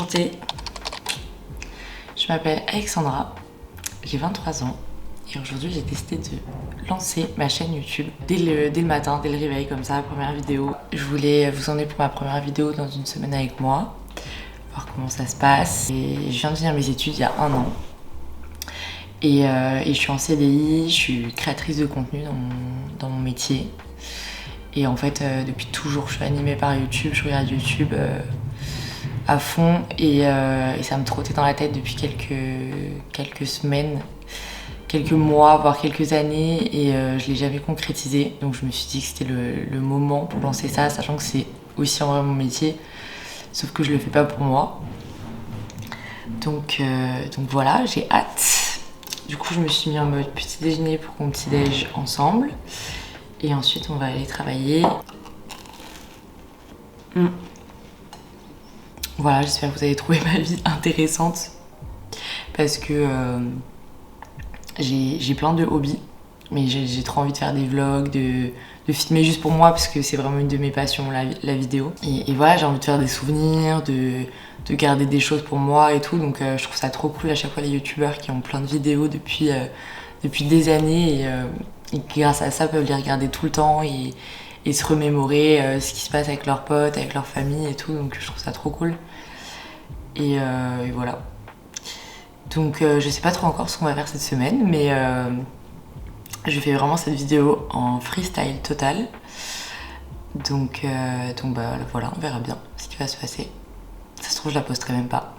Enchantée, je m'appelle Alexandra, j'ai 23 ans et aujourd'hui j'ai décidé de lancer ma chaîne YouTube dès le matin, dès le réveil comme ça, première vidéo. Je voulais vous emmener pour ma première vidéo dans une semaine avec moi, voir comment ça se passe. Et je viens de finir mes études il y a 1 an et je suis en CDI, je suis créatrice de contenu dans mon métier. Et en fait, depuis toujours, je suis animée par YouTube, je regarde YouTube à fond et ça me trottait dans la tête depuis quelques semaines, quelques mois, voire quelques années et je l'ai jamais concrétisé. Donc je me suis dit que c'était le moment pour lancer ça, sachant que c'est aussi en vrai mon métier, sauf que je le fais pas pour moi. Donc voilà, j'ai hâte. Du coup, je me suis mis en mode petit déjeuner pour qu'on petit déj ensemble. Et ensuite, on va aller travailler. Voilà, j'espère que vous avez trouvé ma vie intéressante. Parce que j'ai plein de hobbies. Mais j'ai trop envie de faire des vlogs, de filmer juste pour moi. Parce que c'est vraiment une de mes passions, la vidéo. Et voilà, j'ai envie de faire des souvenirs, de garder des choses pour moi et tout. Donc je trouve ça trop cool à chaque fois les youtubeurs qui ont plein de vidéos depuis des années. Et qui grâce à ça peuvent les regarder tout le temps et se remémorer ce qui se passe avec leurs potes, avec leur famille et tout, donc je trouve ça trop cool. Et voilà. Donc je sais pas trop encore ce qu'on va faire cette semaine, mais je fais vraiment cette vidéo en freestyle total. Donc bah voilà, on verra bien ce qui va se passer. Ça se trouve, je la posterai même pas.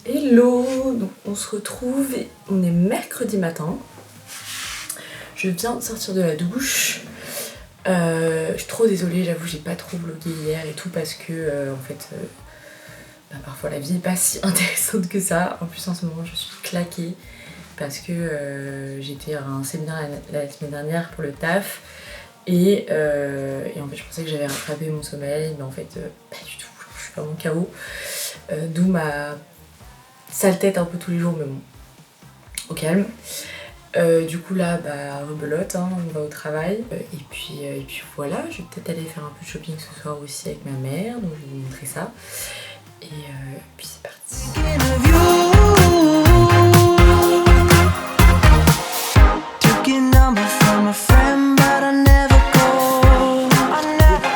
Hello, donc on se retrouve et on est mercredi matin. Je viens de sortir de la douche. Je suis trop désolée, j'avoue, j'ai pas trop vlogué hier et tout parce que en fait parfois la vie est pas si intéressante que ça. En plus en ce moment je suis claquée parce que j'étais à un séminaire la semaine dernière pour le taf et en fait je pensais que j'avais rattrapé mon sommeil, mais en fait pas du tout, je suis vraiment KO. D'où ma sale tête un peu tous les jours, mais bon, au calme. Du coup là, bah rebelote, hein, on va au travail. Et puis voilà, je vais peut-être aller faire un peu de shopping ce soir aussi avec ma mère, donc je vais vous montrer ça. Et puis c'est parti.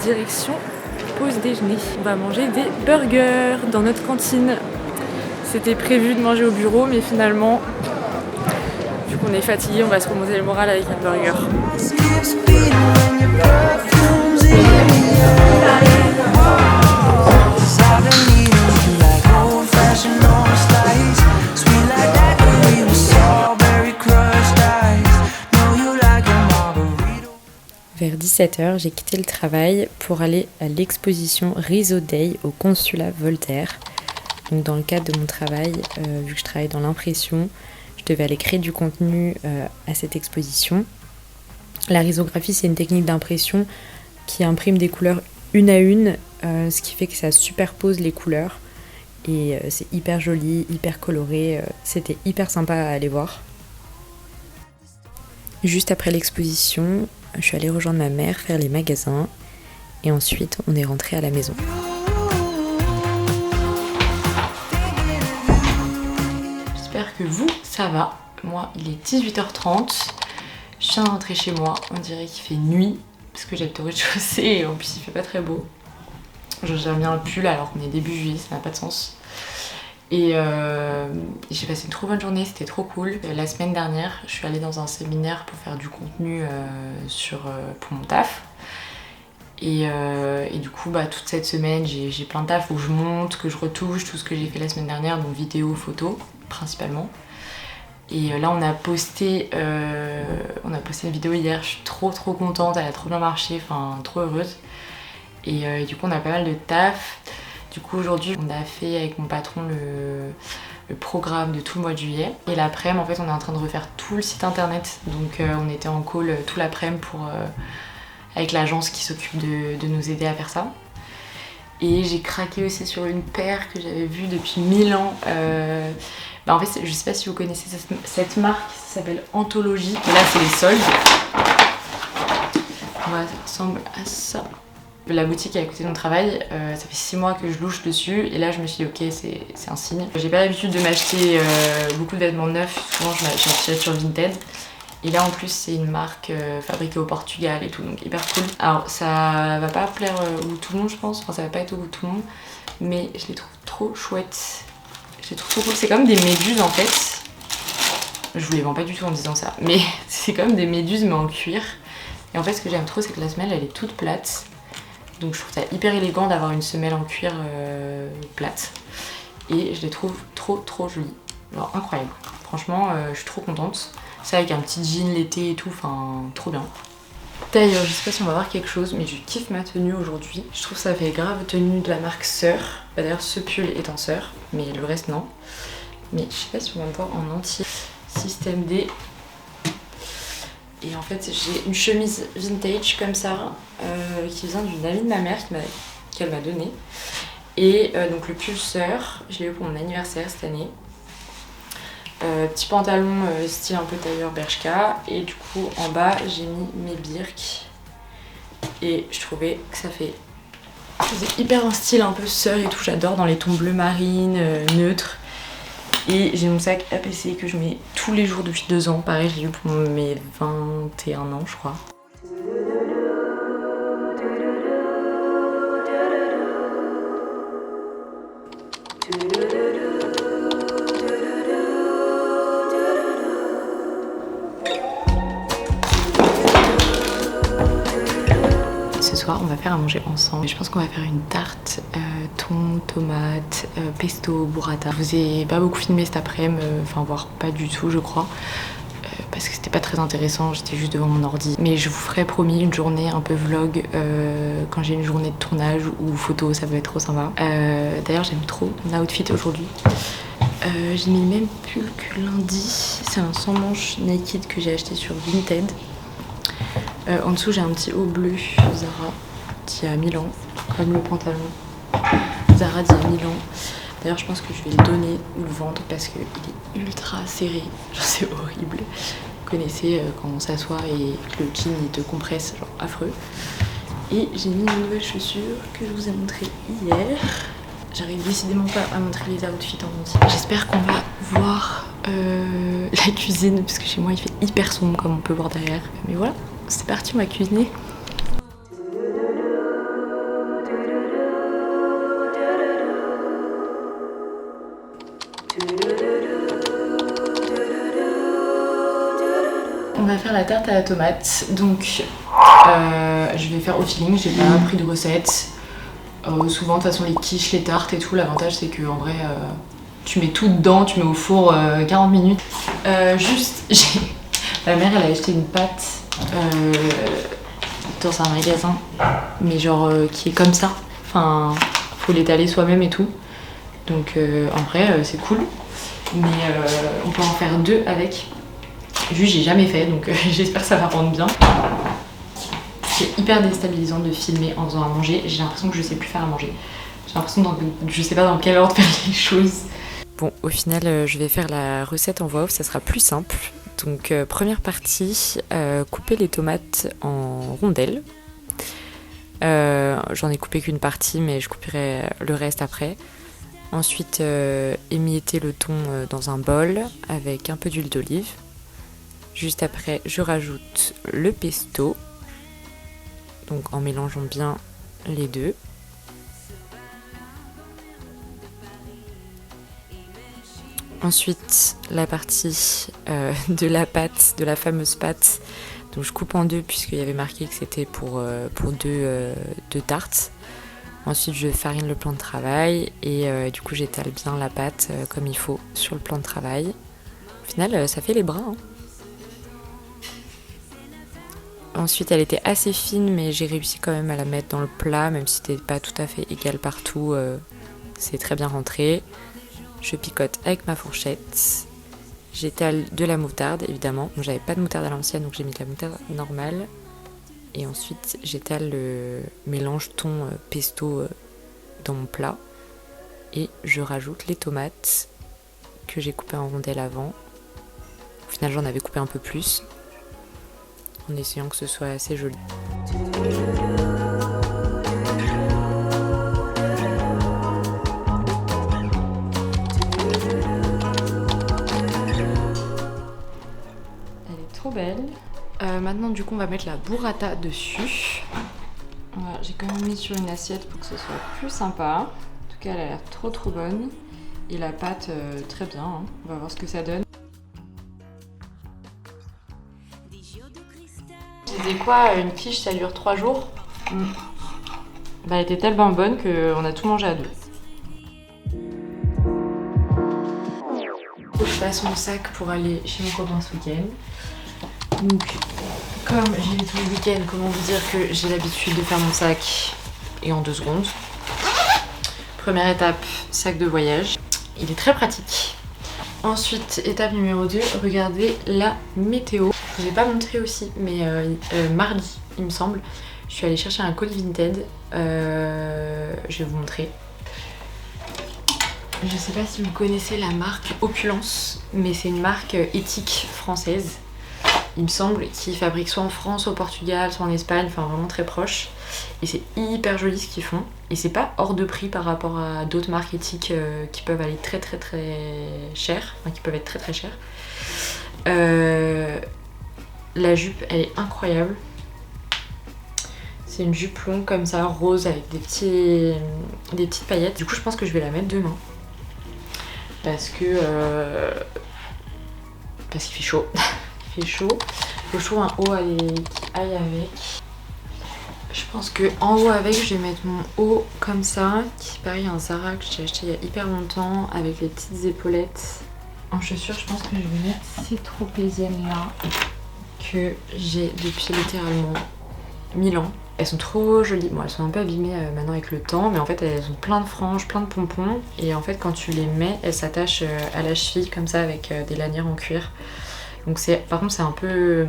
Direction pause déjeuner. On va manger des burgers dans notre cantine. C'était prévu de manger au bureau, mais finalement, vu qu'on est fatigué, on va se remonter le moral avec un burger. 17 h, j'ai quitté le travail pour aller à l'exposition Riso Day au consulat Voltaire. Donc dans le cadre de mon travail, vu que je travaille dans l'impression, je devais aller créer du contenu à cette exposition. La risographie, c'est une technique d'impression qui imprime des couleurs une à une, ce qui fait que ça superpose les couleurs. Et c'est hyper joli, hyper coloré, c'était hyper sympa à aller voir. Juste après l'exposition, je suis allée rejoindre ma mère, faire les magasins, et ensuite on est rentré à la maison. J'espère que vous, ça va. Moi, il est 18h30, je viens de rentrer chez moi, on dirait qu'il fait nuit, parce que j'habite au rez-de-chaussée et en plus il fait pas très beau. J'aime bien le pull alors qu'on est début juillet, ça n'a pas de sens. Et j'ai passé une trop bonne journée, c'était trop cool. La semaine dernière, je suis allée dans un séminaire pour faire du contenu pour mon taf. Et du coup, toute cette semaine, j'ai plein de taf où je monte, que je retouche, tout ce que j'ai fait la semaine dernière, donc vidéo, photo principalement. Et là, on a posté une vidéo hier, je suis trop contente, elle a trop bien marché, enfin trop heureuse. Et du coup, on a pas mal de taf. Du coup, aujourd'hui, on a fait avec mon patron le programme de tout le mois de juillet. Et l'après-midi, en fait, on est en train de refaire tout le site internet. Donc, on était en call tout l'après-midi avec l'agence qui s'occupe de nous aider à faire ça. Et j'ai craqué aussi sur une paire que j'avais vue depuis 1000 ans. En fait, je sais pas si vous connaissez cette marque, ça s'appelle Anthologie. Et là, c'est les soldes. Voilà, ça ressemble à ça. La boutique est à côté de mon travail, ça fait 6 mois que je louche dessus et là je me suis dit ok, c'est un signe. J'ai pas l'habitude de m'acheter beaucoup de vêtements neufs, souvent j'achète sur Vinted. Et là en plus c'est une marque fabriquée au Portugal et tout, donc hyper cool. Alors ça va pas plaire au goût de tout le monde je pense, enfin ça va pas être au goût de tout le monde, mais je les trouve trop chouettes. Je les trouve trop cool, c'est comme des méduses en fait. Je vous les vends pas du tout en disant ça, mais c'est comme des méduses mais en cuir. Et en fait ce que j'aime trop c'est que la semelle elle est toute plate. Donc je trouve ça hyper élégant d'avoir une semelle en cuir plate. Et je les trouve trop jolies. Genre incroyable. Franchement, je suis trop contente. C'est avec un petit jean l'été et tout, enfin trop bien. D'ailleurs, je sais pas si on va voir quelque chose, mais je kiffe ma tenue aujourd'hui. Je trouve que ça fait grave tenue de la marque Sœur. D'ailleurs, ce pull est en Sœur, mais le reste non. Mais je sais pas si on va me voir en entier. Système D. Et en fait j'ai une chemise vintage comme ça qui vient d'une amie de ma mère qu'elle m'a donnée. Et donc le pull Sœur, je l'ai eu pour mon anniversaire cette année. Petit pantalon style un peu tailleur Bershka. Et du coup en bas j'ai mis mes birks. Et je trouvais que ça faisait hyper un style un peu Sœur et tout. J'adore dans les tons bleu marine, neutres. Et j'ai mon sac APC que je mets tous les jours depuis 2 ans. Pareil, je l'ai eu pour mes 21 ans, je crois. Ce soir, on va faire à manger ensemble. Je pense qu'on va faire une tarte thon, tomate, pesto, burrata. Je vous ai pas beaucoup filmé cet après-midi, enfin voire pas du tout je crois, parce que c'était pas très intéressant, j'étais juste devant mon ordi. Mais je vous ferai promis une journée un peu vlog quand j'ai une journée de tournage ou photo, ça peut être trop sympa. D'ailleurs j'aime trop mon outfit aujourd'hui. J'ai mis le même pull que lundi, c'est un sans manches naked que j'ai acheté sur Vinted. En dessous j'ai un petit haut bleu Zara d'il y a 1000 ans, comme le pantalon Zara d'il y a 1000 ans. D'ailleurs je pense que je vais le donner ou le vendre parce qu'il est ultra serré, genre c'est horrible. Vous connaissez quand on s'assoit et que le jean il te compresse, genre affreux. Et j'ai mis une nouvelle chaussure que je vous ai montrée hier. J'arrive décidément pas à montrer les outfits en entier. J'espère qu'on va voir la cuisine parce que chez moi il fait hyper sombre comme on peut voir derrière. Mais voilà, c'est parti, on va cuisiner. On va faire la tarte à la tomate, donc je vais faire au feeling, j'ai pas pris de recette. Souvent de toute façon les quiches, les tartes et tout, l'avantage c'est que en vrai tu mets tout dedans, tu mets au four 40 minutes. Ma mère elle a acheté une pâte dans un magasin, mais genre qui est comme ça. Enfin, faut l'étaler soi-même et tout. Donc en vrai, c'est cool. Mais on peut en faire 2 avec. Juste, j'ai jamais fait, donc j'espère que ça va rendre bien. C'est hyper déstabilisant de filmer en faisant à manger. J'ai l'impression que je sais plus faire à manger. J'ai l'impression que je sais pas dans quel ordre faire les choses. Bon, au final, je vais faire la recette en voix off, ça sera plus simple. Donc, première partie, couper les tomates en rondelles. J'en ai coupé qu'une partie, mais je couperai le reste après. Ensuite, émietter le thon dans un bol avec un peu d'huile d'olive. Juste après, je rajoute le pesto. Donc, en mélangeant bien les deux. Ensuite, la partie de la pâte, de la fameuse pâte. Donc je coupe en 2 puisqu'il y avait marqué que c'était pour 2 tartes. Ensuite, je farine le plan de travail et du coup j'étale bien la pâte comme il faut sur le plan de travail. Au final, ça fait les bras. Hein. Ensuite, elle était assez fine, mais j'ai réussi quand même à la mettre dans le plat, même si c'était pas tout à fait égal partout. C'est très bien rentré. Je picote avec ma fourchette. J'étale de la moutarde, évidemment. Bon, j'avais pas de moutarde à l'ancienne, donc j'ai mis de la moutarde normale. Et ensuite, j'étale le mélange thon pesto dans mon plat. Et je rajoute les tomates que j'ai coupées en rondelles avant. Au final, j'en avais coupé un peu plus, en essayant que ce soit assez joli. Trop belle. Maintenant du coup on va mettre la burrata dessus. Voilà, j'ai quand même mis sur une assiette pour que ce soit plus sympa. En tout cas elle a l'air trop bonne. Et la pâte très bien, hein. On va voir ce que ça donne. C'était quoi une quiche, ça dure 3 jours Bah elle était tellement bonne qu'on a tout mangé à 2. Je passe mon sac pour aller chez mon copain ce week-end. Donc, comme j'y vais tout le week-end, comment vous dire que j'ai l'habitude de faire mon sac et en 2 secondes. Première étape, sac de voyage. Il est très pratique. Ensuite, étape numéro 2, regardez la météo. Je vous ai pas montré aussi, mais mardi, il me semble, je suis allée chercher un colis Vinted. Je vais vous montrer. Je sais pas si vous connaissez la marque Opulence, mais c'est une marque éthique française. Il me semble qu'ils fabriquent soit en France, soit au Portugal, soit en Espagne, enfin vraiment très proche. Et c'est hyper joli ce qu'ils font. Et c'est pas hors de prix par rapport à d'autres marques éthiques qui peuvent aller très cher, enfin qui peuvent être très chères. La jupe, elle est incroyable. C'est une jupe longue comme ça, rose avec des petites paillettes. Du coup, je pense que je vais la mettre demain. Parce qu'il fait chaud. Il fait chaud. Il faut trouver un haut qui aille avec. Je pense que en haut avec, je vais mettre mon haut comme ça, qui est pareil un Zara que j'ai acheté il y a hyper longtemps, avec les petites épaulettes. En chaussures, je pense que je vais mettre ces tropéziennes là que j'ai depuis littéralement 1000 ans. Elles sont trop jolies. Bon, elles sont un peu abîmées maintenant avec le temps, mais en fait elles ont plein de franges, plein de pompons. Et en fait quand tu les mets, elles s'attachent à la cheville comme ça avec des lanières en cuir. Donc par contre c'est un peu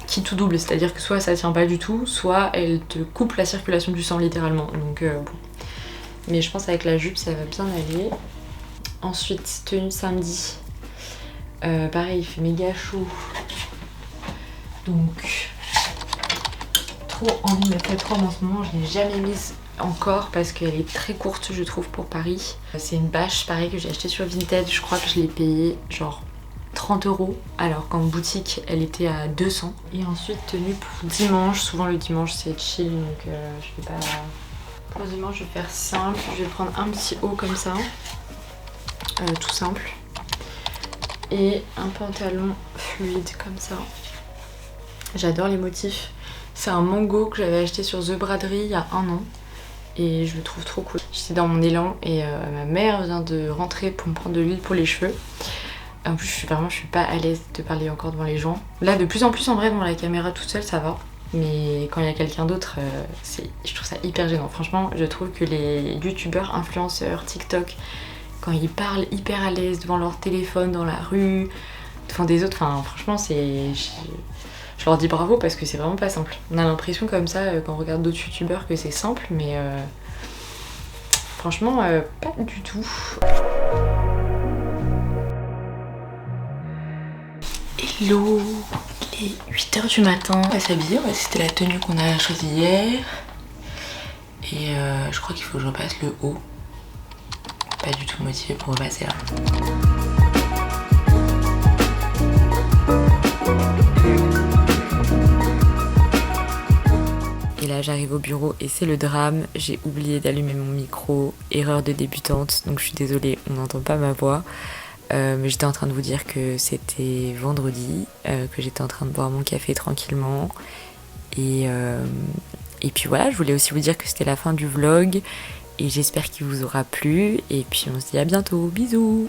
qui tout double, c'est-à-dire que soit ça tient pas du tout, soit elle te coupe la circulation du sang littéralement. Donc bon. Mais je pense avec la jupe ça va bien aller. Ensuite, tenue samedi. Pareil, il fait méga chaud. Donc trop envie de mettre cette robe en ce moment, je l'ai jamais mise encore parce qu'elle est très courte je trouve pour Paris. C'est une bâche pareil que j'ai acheté sur Vinted, je crois que je l'ai payée genre 30 € alors qu'en boutique elle était à 200. Et ensuite tenue pour dimanche, souvent le dimanche c'est chill donc je vais pas... Pour dimanche je vais faire simple, je vais prendre un petit haut comme ça, tout simple. Et un pantalon fluide comme ça. J'adore les motifs. C'est un mango que j'avais acheté sur The Braderie il y a 1 an. Et je le trouve trop cool. J'étais dans mon élan et ma mère vient de rentrer pour me prendre de l'huile pour les cheveux. En plus je suis pas à l'aise de parler encore devant les gens. Là de plus en plus en vrai devant la caméra toute seule ça va. mais quand il y a quelqu'un d'autre, je trouve ça hyper gênant. Franchement, je trouve que les youtubeurs, influenceurs, TikTok, quand ils parlent hyper à l'aise devant leur téléphone, dans la rue, devant des autres, enfin franchement, je leur dis bravo parce que c'est vraiment pas simple. On a l'impression comme ça, quand on regarde d'autres youtubeurs, que c'est simple, mais franchement, pas du tout. Hello, il est 8h du matin, on va s'habiller, c'était la tenue qu'on a choisie hier. Et je crois qu'il faut que je repasse le haut. Pas du tout motivée pour repasser là. Et là j'arrive au bureau et c'est le drame, j'ai oublié d'allumer mon micro, erreur de débutante, donc je suis désolée, on n'entend pas ma voix. Mais j'étais en train de vous dire que c'était vendredi, que j'étais en train de boire mon café tranquillement. Et puis voilà, je voulais aussi vous dire que c'était la fin du vlog. Et j'espère qu'il vous aura plu. Et puis on se dit à bientôt, bisous!